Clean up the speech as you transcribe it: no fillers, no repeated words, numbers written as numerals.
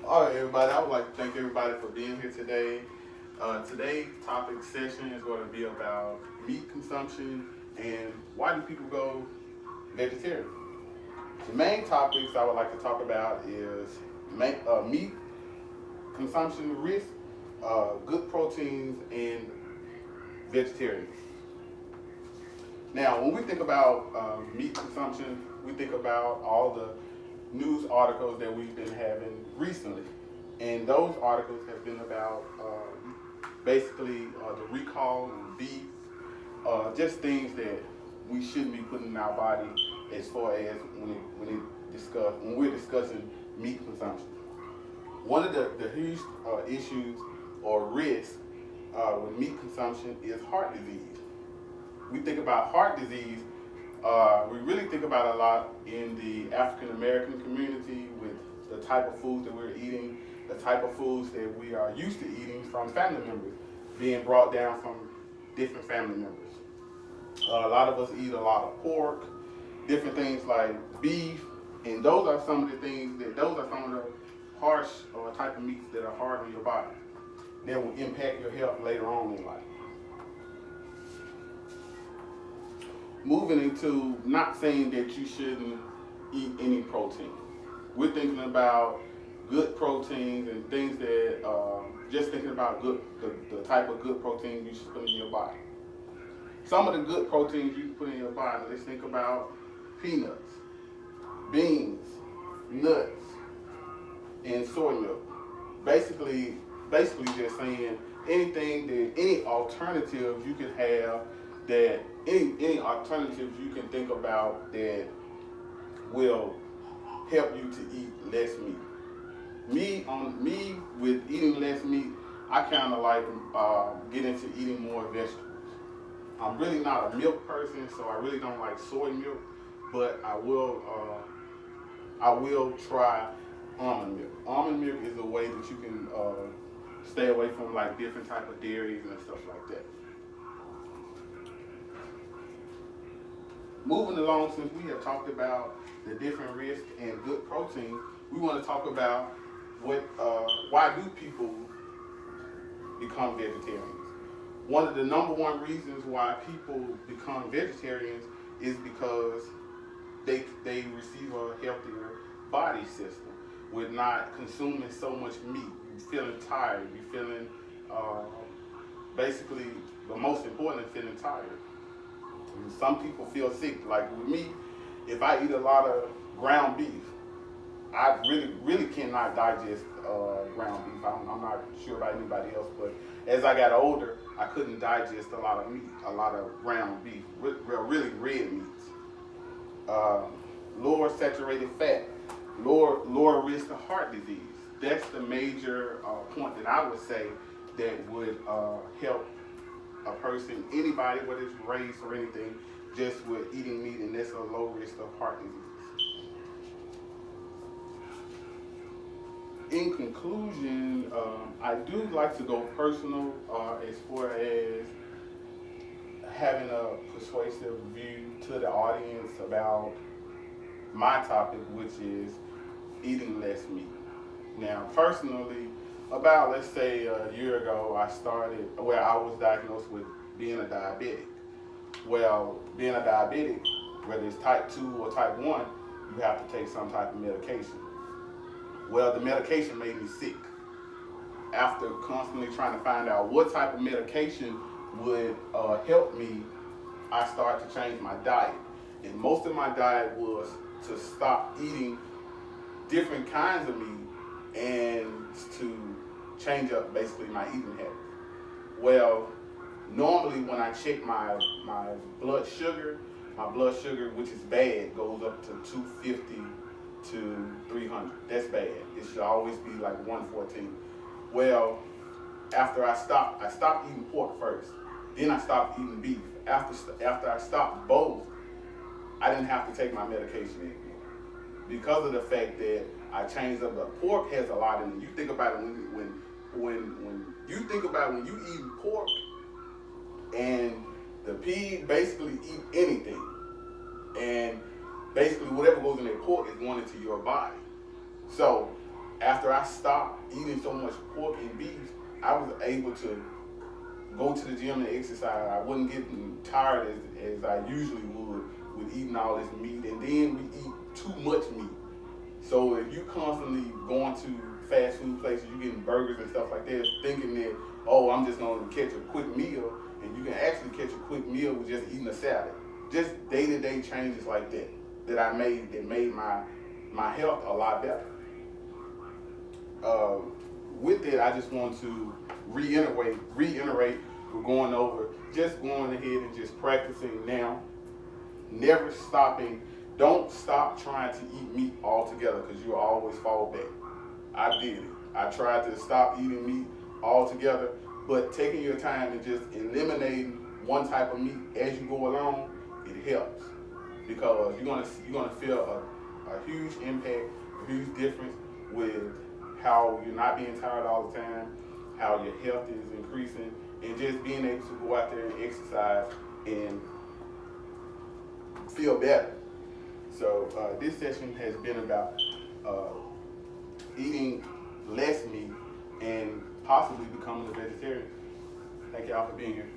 All right, everybody. I would like to thank everybody for being here today. Today's topic session is going to be about meat consumption and why do people go vegetarian. The main topics I would like to talk about is meat consumption risk, good proteins, and vegetarian. Now, when we think about meat consumption, we think about all the news articles that we've been having recently. And those articles have been about basically the recall of beef, just things that we shouldn't be putting in our body as far as when we're discussing meat consumption. One of the huge issues or risks with meat consumption is heart disease. We think about heart disease, we really think about it a lot in the African American community with the type of foods that we're eating, the type of foods that we are used to eating from family members, being brought down from different family members. A lot of us eat a lot of pork, different things like beef, and those are some of the harsh or type of meats that are hard on your body that will impact your health later on in life. Moving into not saying that you shouldn't eat any protein. We're thinking about good proteins and things that, just thinking about the type of good protein you should put in your body. Some of the good proteins you can put in your body, let's think about peanuts, beans, nuts, and soy milk. Basically just saying any alternatives you can have that any alternatives you can think about that will help you to eat less meat. Me with eating less meat, I kind of like get into eating more vegetables. I'm really not a milk person, so I really don't like soy milk, but I will try almond milk. Almond milk is a way that you can stay away from like different type of dairies and stuff like that. Moving along, since we have talked about the different risks and good protein, we want to talk about why do people become vegetarians? One of the number one reasons why people become vegetarians is because they receive a healthier body system with not consuming so much meat. You're feeling tired. You're feeling basically the most important is feeling tired. Some people feel sick. Like with me, if I eat a lot of ground beef, I really cannot digest ground beef. I'm not sure about anybody else, but as I got older, I couldn't digest a lot of meat, a lot of ground beef, really red meats. Lower saturated fat, lower risk of heart disease. That's the major point that I would say that would help a person, anybody, whether it's race or anything, just with eating meat, and that's a low risk of heart disease. In conclusion, I do like to go personal as far as having a persuasive view to the audience about my topic, which is eating less meat. Now, personally, about let's say a year ago, I was diagnosed with being a diabetic. Well, being a diabetic, whether it's type 2 or type 1, you have to take some type of medication. Well, the medication made me sick. After constantly trying to find out what type of medication would help me, I started to change my diet. And most of my diet was to stop eating different kinds of meat and to change up basically my eating habits. Well, normally when I check my blood sugar, which is bad, goes up to 250 to 300. That's bad. It should always be like 114. Well, after I stopped eating pork first. Then I stopped eating beef. After I stopped both, I didn't have to take my medication anymore because of the fact that I changed up. The pork has a lot in it. You think about it when you think about when you eat pork, and the pig basically eat anything, and basically whatever goes in their pork is going into your body. So after I stopped eating so much pork and beef, I was able to go to the gym and exercise. I wasn't getting tired as I usually would with eating all this meat. And then we eat too much meat. So if you constantly going to fast food places, you getting burgers and stuff like that, thinking that, oh, I'm just going to catch a quick meal, and you can actually catch a quick meal with just eating a salad. Just day-to-day changes like that I made that made my health a lot better. With it, I just want to reiterate, we're going over, just going ahead and just practicing now, never stopping. Don't stop trying to eat meat altogether, because you'll always fall back. I did it. I tried to stop eating meat altogether, but taking your time and just eliminating one type of meat as you go along, it helps, because you're gonna feel a huge impact, a huge difference with how you're not being tired all the time, how your health is increasing, and just being able to go out there and exercise and feel better. So this session has been about eating less meat and possibly becoming a vegetarian. Thank y'all for being here.